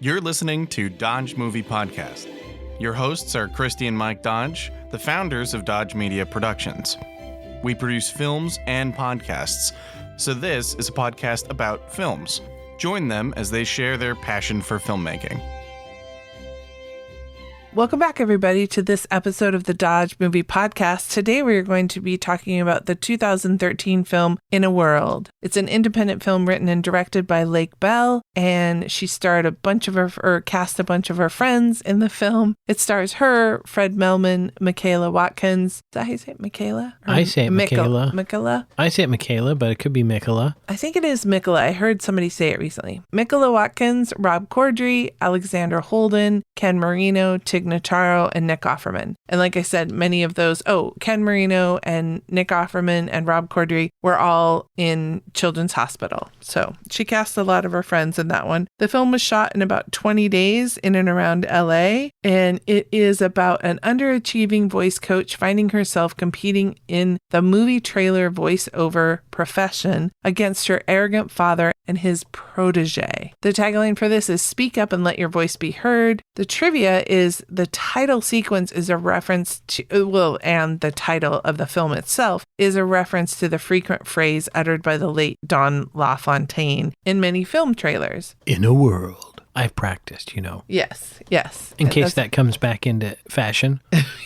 You're listening to Dodge Movie Podcast. Your hosts are Christy and Mike Dodge, the founders of Dodge Media Productions. We produce films and podcasts, so this is a podcast about films. Join them as they share their passion for filmmaking. Welcome back, everybody, to this episode of the Dodge Movie Podcast. Today, we are going to be talking about the 2013 film In a World. It's an independent film written and directed by Lake Bell, and she starred cast a bunch of her friends in the film. It stars her, Fred Melman, Michaela Watkins. Is that how you say it, Michaela? I say it Michaela. Michaela? I say it Michaela, but it could be Michaela. I think it is Michaela. I heard somebody say it recently. Michaela Watkins, Rob Corddry, Alexander Holden, Ken Marino, Tig Notaro, and Nick Offerman. And like I said, many of those, Ken Marino and Nick Offerman and Rob Corddry were all in Children's Hospital. So she cast a lot of her friends in that one. The film was shot in about 20 days in and around LA, and it is about an underachieving voice coach finding herself competing in the movie trailer voiceover profession against her arrogant father and his protege. The tagline for this is "Speak up and let your voice be heard." The trivia is the title sequence is a reference to, and the title of the film itself is a reference to the frequent phrase uttered by the late Don LaFontaine in many film trailers. In a world. I've practiced, you know. Yes. In case that comes back into fashion,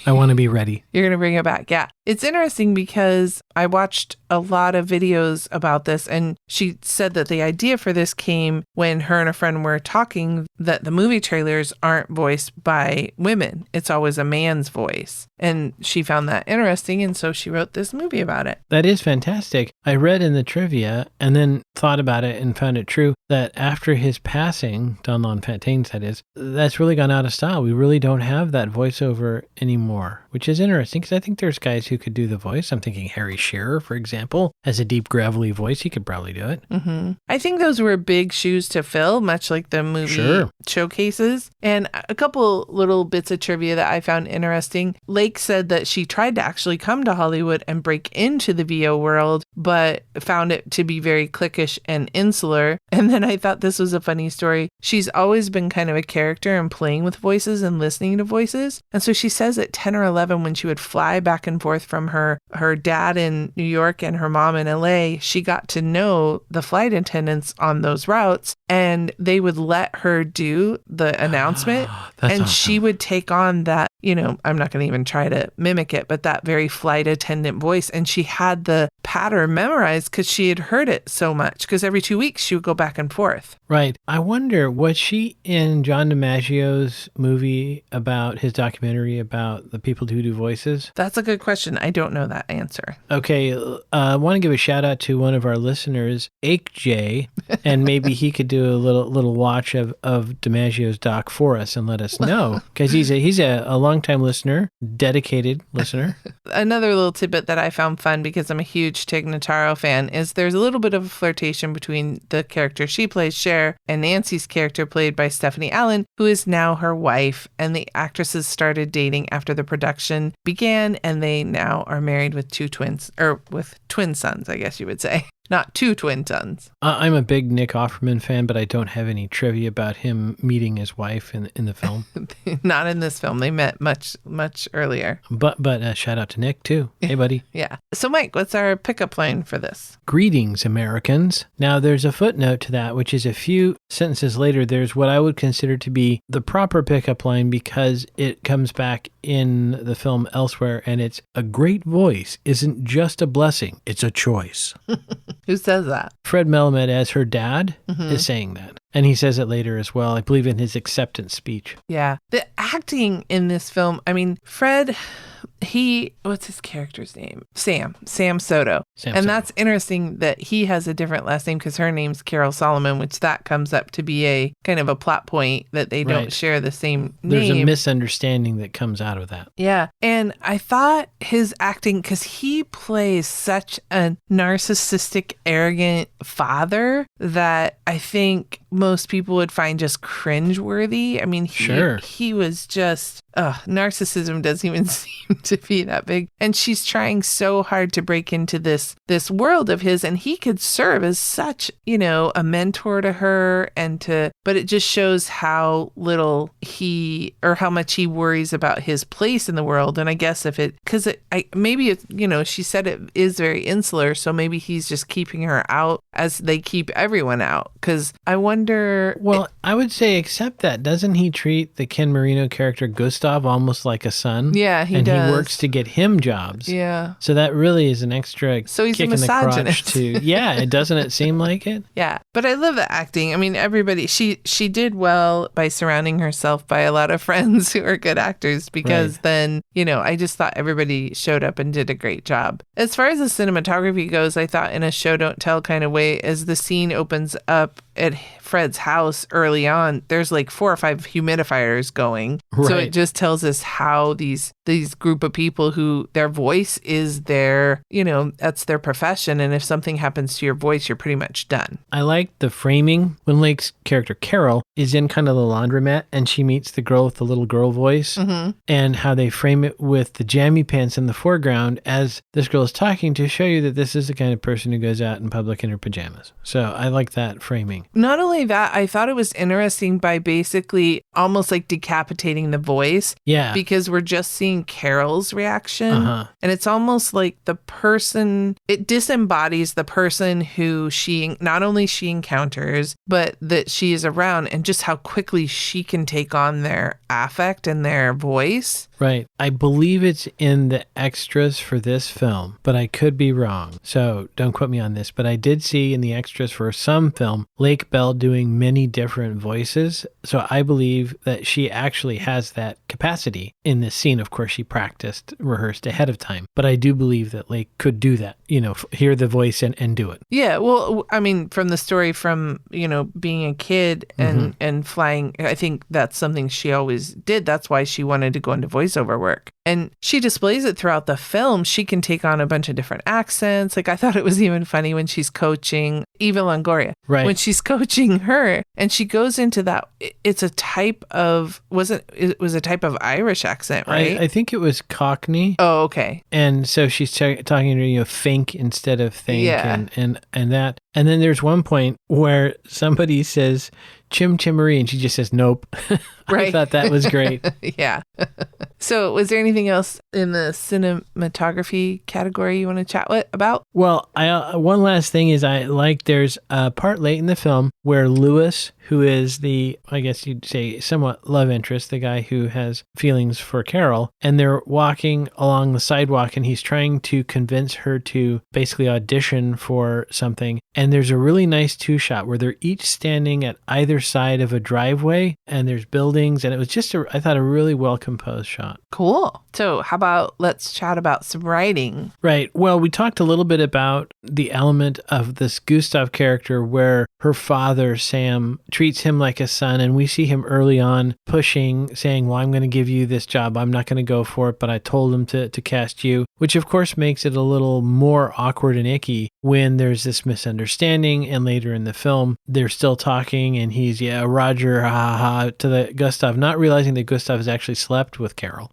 I want to be ready. You're going to bring it back. Yeah. It's interesting because I watched a lot of videos about this, and she said that the idea for this came when her and a friend were talking that the movie trailers aren't voiced by women. It's always a man's voice. And she found that interesting, and so she wrote this movie about it. That is fantastic. I read in the trivia and then thought about it and found it true that after his passing, Don LaFontaine's that is, that's really gone out of style. We really don't have that voiceover anymore, which is interesting because I think there's guys who could do the voice. I'm thinking Harry Shearer, for example, has a deep, gravelly voice. He could probably do it. Mm-hmm. I think those were big shoes to fill, much like the movie showcases. And a couple little bits of trivia that I found interesting. Lake said that she tried to actually come to Hollywood and break into the VO world, but found it to be very cliquish and insular. And then I thought this was a funny story. She's always been kind of a character and playing with voices and listening to voices. And so she says at 10 or 11, when she would fly back and forth from her dad in New York and her mom in LA, she got to know the flight attendants on those routes, and they would let her do the announcement. And awesome. She would take on that, I'm not going to even try to mimic it, but that very flight attendant voice. And she had the pattern memorized because she had heard it so much, because every 2 weeks she would go back and forth. Right. I wonder, was she in John DiMaggio's movie about his documentary about the people who do voices? That's a good question. I don't know that answer. Okay. I want to give a shout out to one of our listeners, AkeJ, and maybe he could do a little watch of DiMaggio's doc for us and let us know, because he's a longtime listener, dedicated listener. Another little tidbit that I found fun, because I'm a huge Tig Notaro fan, is there's a little bit of a flirtation between the character she plays, Cher, and Nancy's character played by Stephanie Allen, who is now her wife. And the actresses started dating after the production began, and they now are married with with twin sons, I guess you would say. Not two twin sons. I'm a big Nick Offerman fan, but I don't have any trivia about him meeting his wife in the film. Not in this film. They met much, much earlier. But shout out to Nick, too. Hey, buddy. Yeah. So, Mike, what's our pickup line for this? Greetings, Americans. Now, there's a footnote to that, which is a few sentences later. There's what I would consider to be the proper pickup line, because it comes back in the film elsewhere, and it's, "A great voice isn't just a blessing, it's a choice." Who says that? Fred Melamed, as her dad, is saying that. And he says it later as well, I believe, in his acceptance speech. Yeah. The acting in this film, Fred, what's his character's name? Sam Soto. That's interesting that he has a different last name, because her name's Carol Solomon, which that comes up to be a kind of a plot point that they don't share the same name. There's a misunderstanding that comes out of that. Yeah. And I thought his acting, because he plays such a narcissistic, arrogant father that I think most people would find just cringeworthy. He was just narcissism doesn't even seem to be that big. And she's trying so hard to break into this world of his, and he could serve as such, a mentor to her but it just shows how little how much he worries about his place in the world. And I guess she said it is very insular, so maybe he's just keeping her out as they keep everyone out. Because I wonder. Well, I would say, except that, doesn't he treat the Ken Marino character Gustav almost like a son? Yeah, he does. And he works does. to get him jobs. Yeah. So that really is an extra so he's kick a in the crotch misogynist. Doesn't it seem like it? Yeah. But I love the acting. I mean, everybody, she did well by surrounding herself by a lot of friends who are good actors, because then, I just thought everybody showed up and did a great job. As far as the cinematography goes, I thought in a show don't tell kind of way, as the scene opens up at Fred's house early on, there's like 4 or 5 humidifiers going. Right. So it just tells us how these group of people who their voice is their, that's their profession. And if something happens to your voice, you're pretty much done. I like the framing when Lake's character Carol is in kind of the laundromat and she meets the girl with the little girl voice, and how they frame it with the jammy pants in the foreground as this girl is talking to show you that this is the kind of person who goes out in public in her pajamas. So I like that framing. Not only that, I thought it was interesting by basically almost like decapitating the voice. Yeah. Because we're just seeing Carol's reaction. And it's almost like it disembodies the person who not only she encounters, but that she is around, and just how quickly she can take on their affect and their voice. Right. I believe it's in the extras for this film, but I could be wrong. So don't quote me on this, but I did see in the extras for some film, Lake Bell doing many different voices. So I believe that she actually has that capacity in this scene. Of course, she rehearsed ahead of time, but I do believe that Lake could do that, hear the voice and do it. Yeah. Well, I mean, from the story from, being a kid and flying, I think that's something she always did. That's why she wanted to go into voiceover work. And she displays it throughout the film. She can take on a bunch of different accents. Like, I thought it was even funny when she's coaching Eva Longoria. Right. When she's coaching her and she goes into that, it's a type of, it was a type of Irish accent, right? I think it was Cockney. Oh, okay. And so she's talking to think instead of think, and that. And then there's one point where somebody says Chim Chimmery and she just says nope. Right. I thought that was great. Yeah. So was there anything else in the cinematography category you want to chat about? Well, one last thing is there's a part late in the film where Lewis, who is the, I guess you'd say, somewhat love interest, the guy who has feelings for Carol, and they're walking along the sidewalk and he's trying to convince her to basically audition for something. And there's a really nice 2-shot where they're each standing at either side of a driveway and there's buildings, and it was just I thought a really well composed shot. Cool. So how about let's chat about some writing? Right. Well, we talked a little bit about the element of this Gustav character where her father, Sam, treats him like a son, and we see him early on pushing, saying, well, I'm going to give you this job. I'm not going to go for it, but I told him to cast you, which of course makes it a little more awkward and icky when there's this misunderstanding. And later in the film, they're still talking and he's, Roger, ha ha ha, to the Gustav, not realizing that Gustav has actually slept with Carol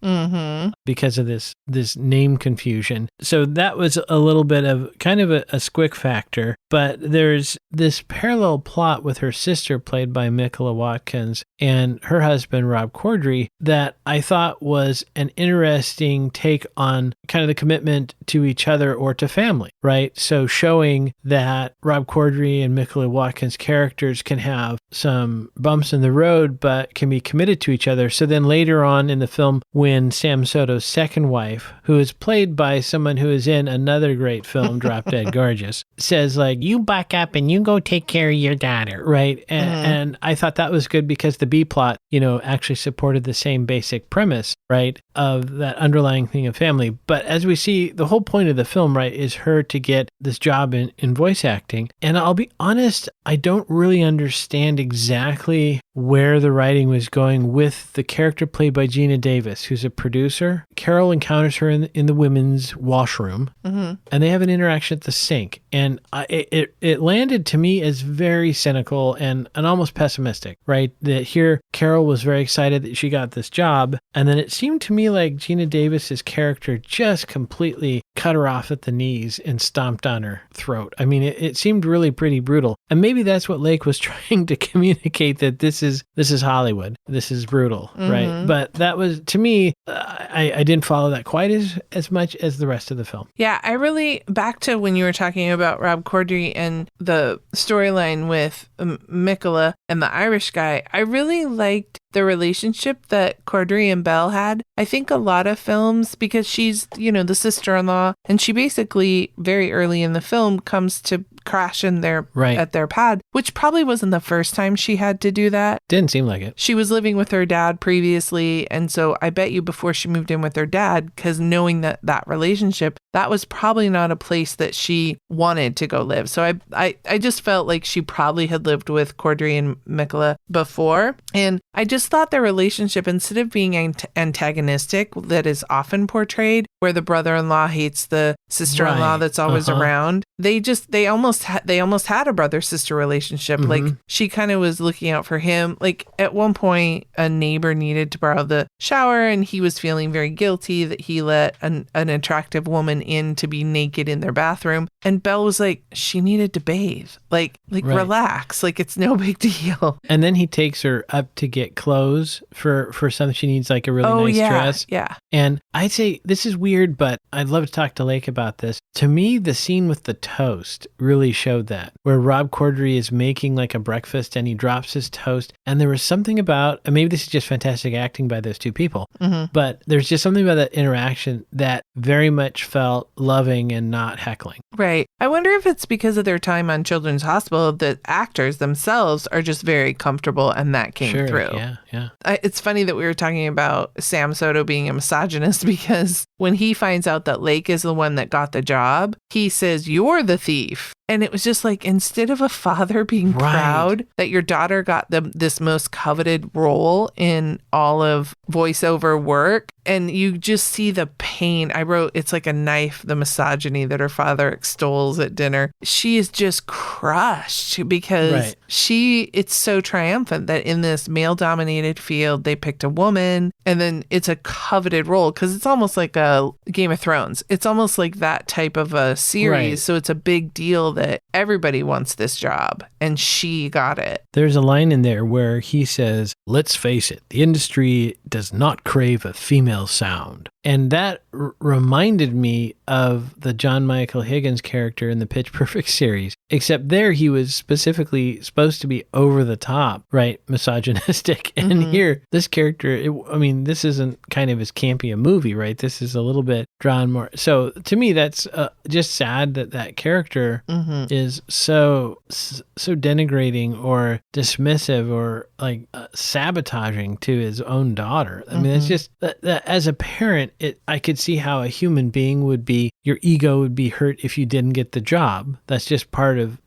because of this name confusion. So that was a little bit of kind of a squick factor, but there's this parallel plot with her sister, played by Nicola Watkins, and her husband, Rob Corddry, that I thought was an interesting take on kind of the commitment to each other or to family, right? So showing that Rob Corddry and Nicola Watkins characters can have some bumps in the road, but can be committed to each other. So then later on in the film, when Sam Soto's second wife, who is played by someone who is in another great film, Drop Dead Gorgeous, says like, you back up and you go take care of your daughter, right? And I thought that was good because the B plot, actually supported the same basic premise, right, of that underlying thing of family. But as we see, the whole point of the film, right, is her to get this job in voice acting. And I'll be honest, I don't really understand exactly where the writing was going with the character played by Gina Davis, who's a producer. Carol encounters her in the women's washroom, and they have an interaction at the sink. And it landed to me as very cynical and almost pessimistic, right? That here Carol was very excited that she got this job, and then it seemed to me like Gina Davis's character just completely cut her off at the knees and stomped on her throat. I mean, it seemed really pretty brutal. And maybe that's what Lake was trying to communicate, that this is Hollywood. This is brutal, right? But that was, to me, I didn't follow that quite as much as the rest of the film. Yeah, I really, back to when you were talking about Rob Corddry and the storyline with Mikola and the Irish guy, I really liked the relationship that Corddry and Belle had. I think a lot of films, because she's, the sister-in-law, and she basically very early in the film comes to crash in at their pad, which probably wasn't the first time she had to do that. Didn't seem like it. She was living with her dad previously, and so I bet you before she moved in with her dad, because knowing that relationship, that was probably not a place that she wanted to go live. So I just felt like she probably had lived with Corddry and Mikola before, and I just thought their relationship, instead of being antagonistic, that is often portrayed, where the brother-in-law hates the sister-in-law that's always around, they almost had a brother-sister relationship. Like, she kind of was looking out for him. Like, at one point, a neighbor needed to borrow the shower, and he was feeling very guilty that he let an attractive woman in to be naked in their bathroom. And Belle was like, she needed to bathe. Like relax. Like, it's no big deal. And then he takes her up to get clothes for something she needs, like a really nice dress. Yeah. And I'd say, this is weird, but I'd love to talk to Lake about this. To me, the scene with the toast really showed that, where Rob Corddry is making like a breakfast and he drops his toast. And there was something about, and maybe this is just fantastic acting by those two people, but there's just something about that interaction that very much felt loving and not heckling. Right. I wonder if it's because of their time on Children's Hospital that actors themselves are just very comfortable, and that came through. Yeah. It's funny that we were talking about Sam Soto being a misogynist, because when he finds out that Lake is the one that got the job, he says, "You're the thief." And it was just like, instead of a father being proud that your daughter got this most coveted role in all of voiceover work, and you just see the pain. I wrote, it's like a knife, the misogyny that her father extols at dinner. She is just crushed because it's so triumphant that in this male-dominated field, they picked a woman, and then it's a coveted role, because it's almost like a Game of Thrones. It's almost like that type of a series. So it's a big deal that everybody wants this job, and she got it. There's a line in there where he says, "Let's face it, the industry does not crave a female sound." And that reminded me of the John Michael Higgins character in the Pitch Perfect series, except there he was specifically supposed to be over the top, right? Misogynistic. And here, this character, this isn't kind of as campy a movie, right? This is a little bit drawn more. So to me, that's just sad that character is so denigrating or dismissive or like sabotaging to his own daughter. I mean, it's just that as a parent, I could see how a human being would be, your ego would be hurt if you didn't get the job. That's just part of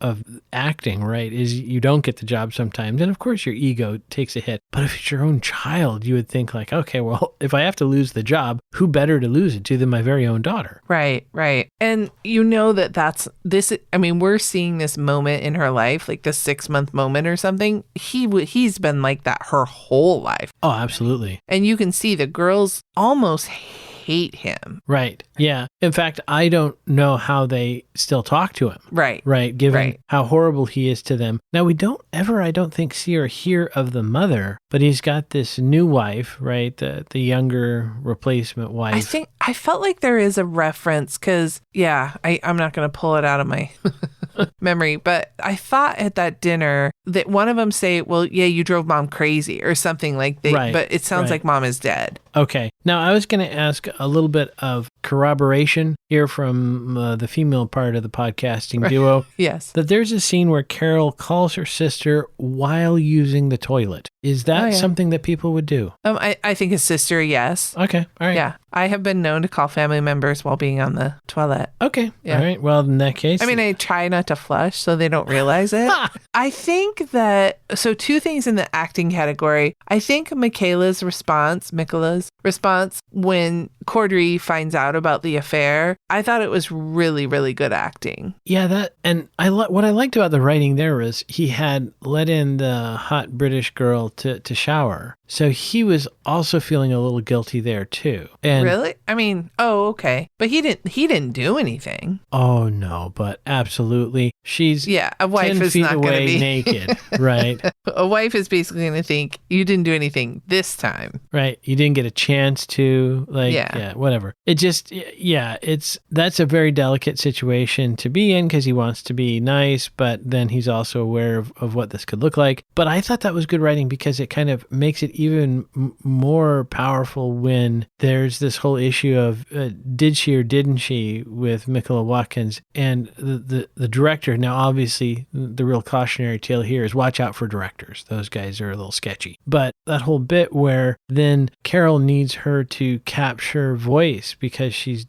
acting, right? Is you don't get the job sometimes. And of course your ego takes a hit. But if it's your own child, you would think like, okay, well, if I have to lose the job, who better to lose it to than my very own daughter? Right. And we're seeing this moment in her life, like the 6-month moment or something. He's been like that her whole life. Oh, absolutely. And you can see the girls almost hate him. Right. Yeah. In fact, I don't know how they still talk to him. Right. Given how horrible he is to them. Now, we don't ever, I don't think, see or hear of the mother, but he's got this new wife, right? The younger replacement wife. I felt like there is a reference because, I'm not going to pull it out of my memory, but I thought at that dinner that one of them say, well, yeah, you drove mom crazy or something like that, but it sounds like mom is dead. Okay. Now, I was going to ask a little bit of corroboration here from the female part of the podcasting duo. Yes. That there's a scene where Carol calls her sister while using the toilet. Is that something that people would do? I think his sister, yes. Okay. All right. Yeah. I have been known to call family members while being on the toilet. Okay. Yeah. All right. Well, in that case. I mean, I try not to flush so they don't realize it. I think that, so two things in the acting category. I think Michaela's response when Corddry finds out about the affair, I thought it was really, really good acting. Yeah, and what I liked about the writing there was he had let in the hot British girl to shower. So he was also feeling a little guilty there too. And really? I mean, okay. But he didn't do anything. Oh no, but absolutely. She's a wife 10 is feet not going to away be naked, right? A wife is basically going to think you didn't do anything this time. Right. You didn't get a chance to whatever. It just, that's a very delicate situation to be in because he wants to be nice, but then he's also aware of what this could look like. But I thought that was good writing because it kind of makes it even more powerful when there's this whole issue of did she or didn't she with Nicola Watkins and the director. Now, obviously, the real cautionary tale here is watch out for directors. Those guys are a little sketchy. But that whole bit where then Carol needs her to capture voice because she's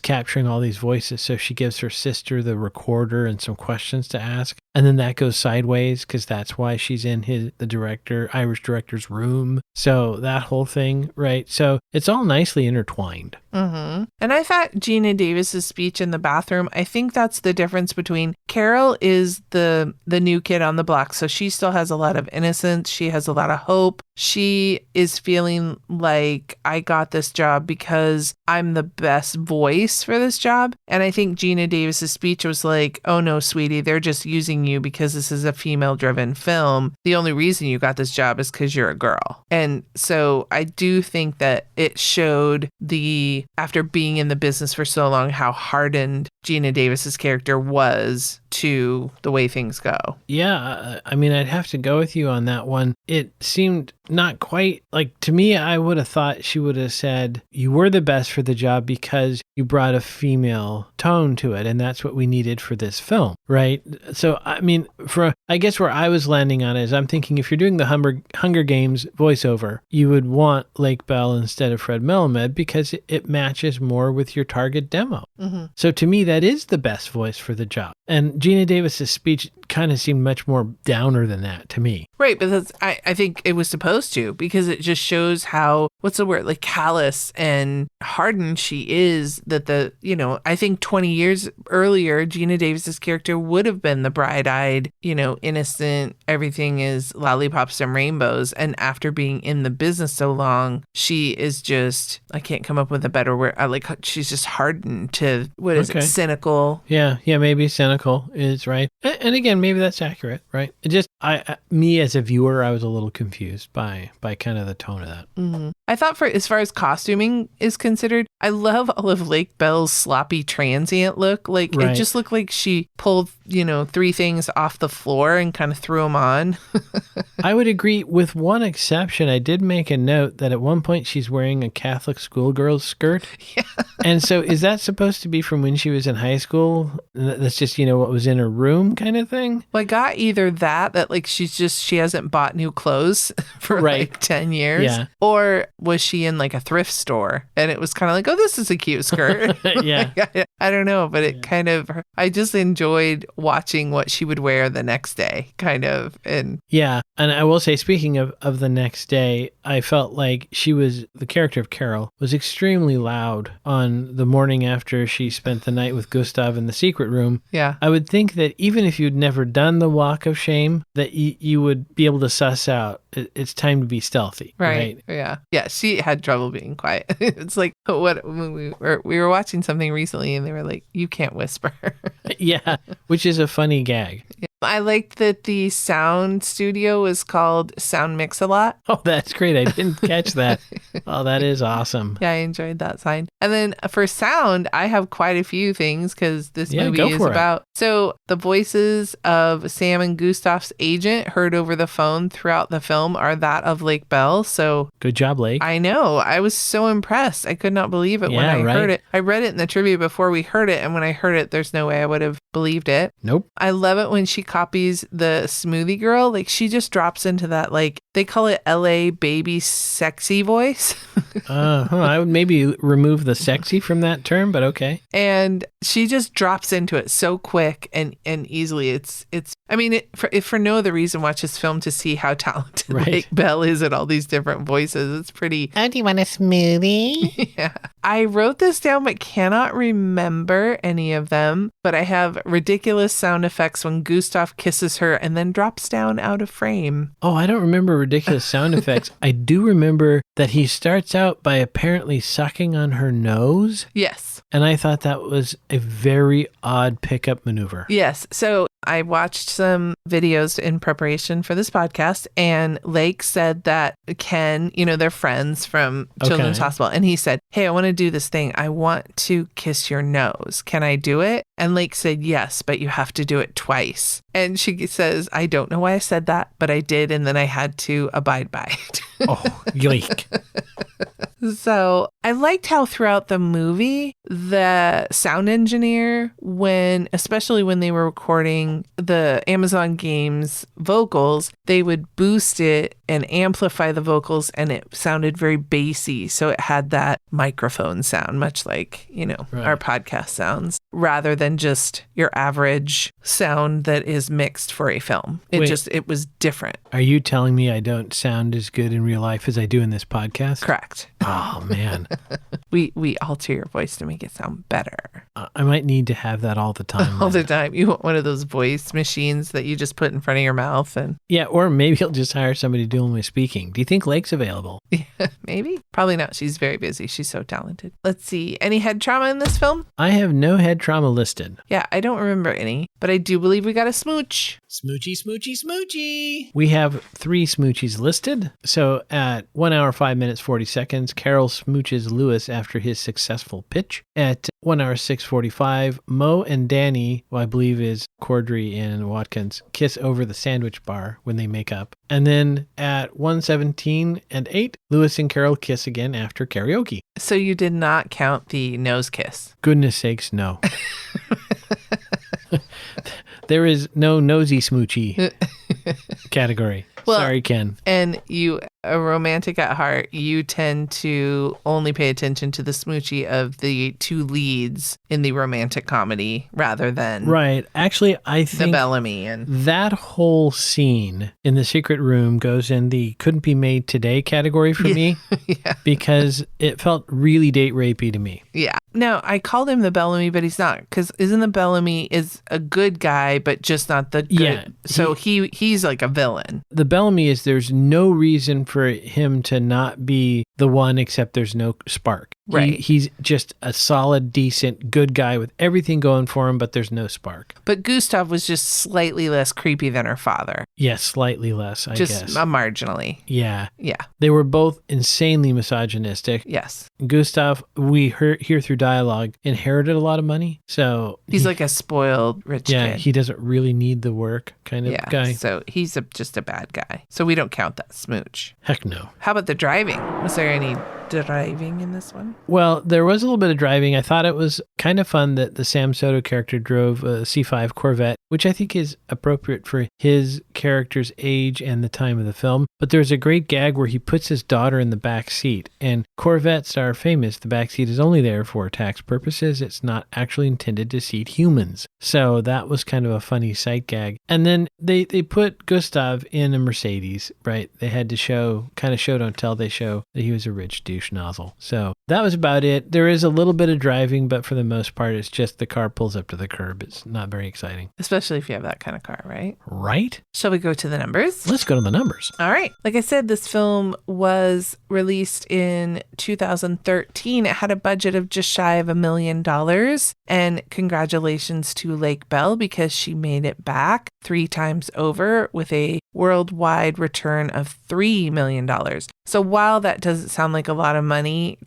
capturing all these voices. So she gives her sister the recorder and some questions to ask. And then that goes sideways because that's why she's in the Irish director's room. So that whole thing, right? So it's all nicely intertwined. Mm-hmm. And I thought Geena Davis's speech in the bathroom, I think that's the difference between Carol is the new kid on the block. So she still has a lot of innocence. She has a lot of hope. She is feeling like I got this job because I'm the best voice for this job. And I think Geena Davis's speech was like, oh no, sweetie, they're just using you because this is a female driven film. The only reason you got this job is because you're a girl. And so I do think that it showed after being in the business for so long, how hardened Geena Davis's character was to the way things go. Yeah, I mean, I'd have to go with you on that one. It seemed not quite like, to me, I would have thought she would have said, you were the best for the job because you brought a female tone to it. And that's what we needed for this film, right? So, I mean, I guess where I was landing on it is I'm thinking if you're doing the Hunger Games voiceover, you would want Lake Bell instead of Fred Melamed because it matches more with your target demo. Mm-hmm. So to me, that is the best voice for the job. And Geena Davis's speech kind of seemed much more downer than that to me. Right, but I think it was supposed to because it just shows how, what's the word, like callous and hardened she is that I think 20 years earlier, Geena Davis's character would have been the bright-eyed, innocent, everything is lollipops and rainbows. And after being in the business so long, she is just, I can't come up with a better word. She's just hardened to, cynical. Yeah, maybe cynical is right. And again, maybe that's accurate, right? It just, me as a viewer, I was a little confused by kind of the tone of that. Mm-hmm. I thought as far as costuming is considered, I love all of Lake Bell's sloppy transient look. Like It just looked like she pulled, 3 things off the floor and kind of threw them on. I would agree with one exception. I did make a note that at one point she's wearing a Catholic schoolgirl's skirt. Yeah. And so is that supposed to be from when she was in high school? That's just, what was in her room kind of thing? Well, I got either that like she hasn't bought new clothes for like 10 years. Yeah. Or was she in like a thrift store and it was kind of like, oh, this is a cute skirt. Yeah. I don't know, but it kind of, I just enjoyed watching what she would wear the next day kind of. And yeah. And I will say, speaking of the next day, I felt like the character of Carol was extremely loud on the morning after she spent the night with Gustav in the secret room. Yeah. I would think that even if you'd never done the walk of shame, that you would be able to suss out it's time to be stealthy. Right. Yeah. Yeah. She had trouble being quiet. It's like when we were watching something recently and they were like, you can't whisper. Yeah. Which is a funny gag. Yeah. I liked that the sound studio was called Sound Mix-a-Lot. Oh, that's great. I didn't catch that. Oh, that is awesome. Yeah, I enjoyed that sign. And then for sound, I have quite a few things because this movie go is for it. about. So the voices of Sam and Gustav's agent heard over the phone throughout the film are that of Lake Bell. So Good job, Lake. I know. I was so impressed. I could not believe it when Yeah, I right. heard it. I read it in the trivia before we heard it. And when I heard it, there's no way I would have believed it. Nope. I love it when she copies the smoothie girl. Like she just drops into that, like they call it LA baby sexy voice. I would maybe remove the sexy from that term, but okay. And she just drops into it so quick and easily. It's I mean, if for no other reason, watch this film to see how talented Right. Lake Bell is at all these different voices. It's pretty. Oh, do you want a smoothie? Yeah. I wrote this down but cannot remember any of them. But I have ridiculous sound effects when Gustav kisses her and then drops down out of frame. Oh, I don't remember ridiculous sound effects. I do remember that he starts out by apparently sucking on her nose. Yes. And I thought that was a very odd pickup maneuver. Yes. So I watched some videos in preparation for this podcast, and Lake said that Ken, they're friends from Children's Okay. Hospital, and he said, "Hey, I want to do this thing. I want to kiss your nose. Can I do it?" And Lake said, "Yes, but you have to do it twice." And she says, "I don't know why I said that, but I did, and then I had to abide by it." Oh, yoink. So I liked how throughout the movie, the sound engineer, especially when they were recording the Amazon Games vocals, they would boost it and amplify the vocals, and it sounded very bassy. So it had that microphone sound, much like, Right. our podcast sounds, rather than just your average sound that is mixed for a film. It was different. Are you telling me I don't sound as good in real life as I do in this podcast? Correct. Oh, man. We alter your voice to make it sound better. I might need to have that all the time. All then. the time. You want one of those voice machines that you just put in front of your mouth and Yeah, or maybe I'll just hire somebody doing my speaking. Do you think Lake's available? maybe? Probably not. She's very busy. She's so talented. Let's see. Any head trauma in this film? I have no head trauma listed. Yeah, I don't remember any, but I do believe we got a smooch. Smoochy, smoochy, smoochy. We have 3 smoochies listed. So at 1 hour, 5 minutes, 40 seconds, Carol smooches Lewis after his successful pitch. At 1 hour, 6:45, Mo and Danny, who I believe is Cordry and Watkins, kiss over the sandwich bar when they make up. And then at 1:17 and 8, Lewis and Carol kiss again after karaoke. So you did not count the nose kiss. Goodness sakes, no. There is no nosy smoochy category. Well, Sorry, Ken. And you, a romantic at heart, you tend to only pay attention to the smoochie of the 2 leads in the romantic comedy rather than Right. Actually, I the think Bellamy. And that whole scene in the secret room goes in the couldn't be made today category for me yeah. because it felt really date rapey to me. Yeah. No, I called him the Bellamy, but he's not, because isn't the Bellamy is a good guy, but just not the good. Yeah, So he's like a villain. The Bellamy is there's no reason for him to not be the one except there's no spark. Right. He's just a solid, decent, good guy with everything going for him, but there's no spark. But Gustav was just slightly less creepy than her father. Yes, slightly less, I Just guess. marginally. Yeah. Yeah. They were both insanely misogynistic. Yes. Gustav, we hear through dialogue, inherited a lot of money. So He's like a spoiled rich yeah, kid. he doesn't really need the work kind of guy. So he's just a bad guy. So we don't count that smooch. Heck no. How about the driving? Was there any driving in this one? Well, there was a little bit of driving. I thought it was kind of fun that the Sam Soto character drove a C5 Corvette, which I think is appropriate for his character's age and the time of the film. But there's a great gag where he puts his daughter in the back seat, and Corvettes are famous. The back seat is only there for tax purposes. It's not actually intended to seat humans. So that was kind of a funny sight gag. And then they put Gustav in a Mercedes, right? They had to show, kind of show don't tell, they show that he was a rich dude. douche nozzle. So that was about it. There is a little bit of driving, but for the most part, it's just the car pulls up to the curb. It's not very exciting. Especially if you have that kind of car, right? Right? Shall we go to the numbers? Let's go to the numbers. All right. Like I said, this film was released in 2013. It had a budget of just shy of $1 million. And congratulations to Lake Bell because she made it back 3 times over with a worldwide return of $3 million. So while that doesn't sound like a lot of money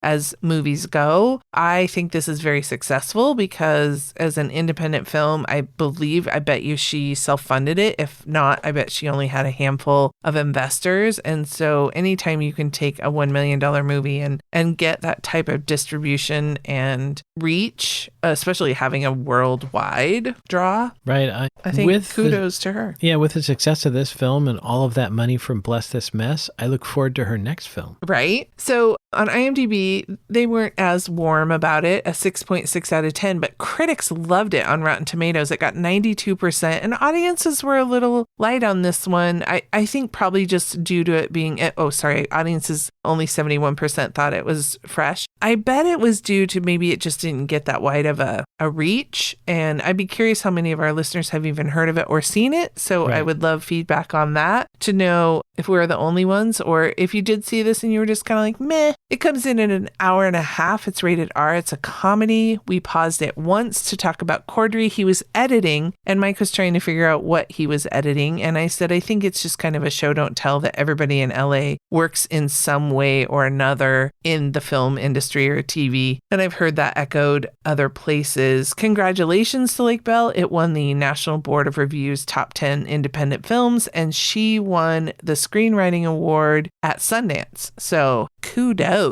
as movies go, I think this is very successful because as an independent film, I bet you she self-funded it. If not, I bet she only had a handful of investors. And so anytime you can take a $1 million movie and get that type of distribution and reach, especially having a worldwide draw, right? I think kudos to her. Yeah, with the success of this film and all of that money from Bless This Mess, I look forward to her next film. Right? So on IMDb, they weren't as warm about it, a 6.6 out of 10, but critics loved it on Rotten Tomatoes. It got 92%, and audiences were a little light on this one. I think probably just due to it being, audiences only 71% thought it was fresh. I bet it was due to maybe it just didn't get that wide of a reach, and I'd be curious how many of our listeners have even heard of it or seen it, so right. I would love feedback on that to know if we're the only ones, or if you did see this and you were just kind of like, meh. It comes in at an hour and a half. It's rated R. It's a comedy. We paused it once to talk about Corddry. He was editing, and Mike was trying to figure out what he was editing. And I said, I think it's just kind of a show don't tell that everybody in LA works in some way or another in the film industry or TV. And I've heard that echoed other places. Congratulations to Lake Bell. It won the National Board of Review's Top 10 Independent Films, and she won the Screenwriting Award at Sundance. So kudos.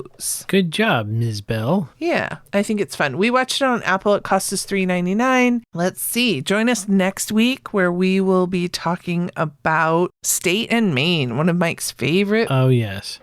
Good job, Ms. Bell. Yeah, I think it's fun. We watched it on Apple. It cost us $3.99. Let's see. Join us next week where we will be talking about State and Main, one of Mike's favorite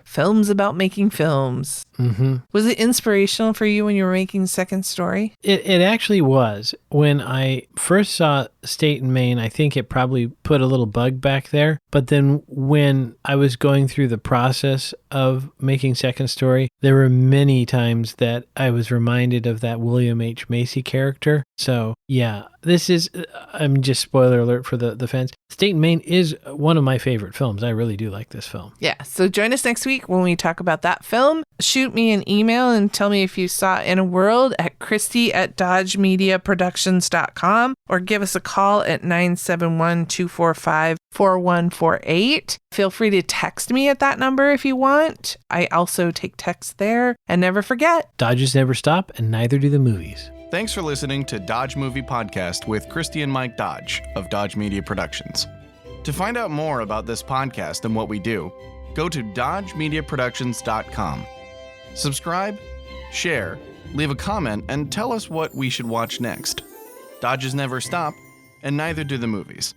films about making films. Mm-hmm. Was it inspirational for you when you were making Second Story? It actually was. When I first saw State and Main, I think it probably put a little bug back there. But then when I was going through the process of making Second Story, there were many times that I was reminded of that William H. Macy character. So yeah, this is, I'm just spoiler alert for the fans. State and Main is one of my favorite films. I really do like this film. Yeah. So join us next week when we talk about that film. Shoot me an email and tell me if you saw In a World at Christy@DodgeMediaProductions.com or give us a call at 971-245-4148. Feel free to text me at that number if you want. I also take texts there. And never forget, Dodges never stop, and neither do the movies. Thanks for listening to Dodge Movie Podcast with Christy and Mike Dodge of Dodge Media Productions. To find out more about this podcast and what we do, go to DodgeMediaProductions.com. Subscribe, share, leave a comment, and tell us what we should watch next. Dodges never stop, and neither do the movies.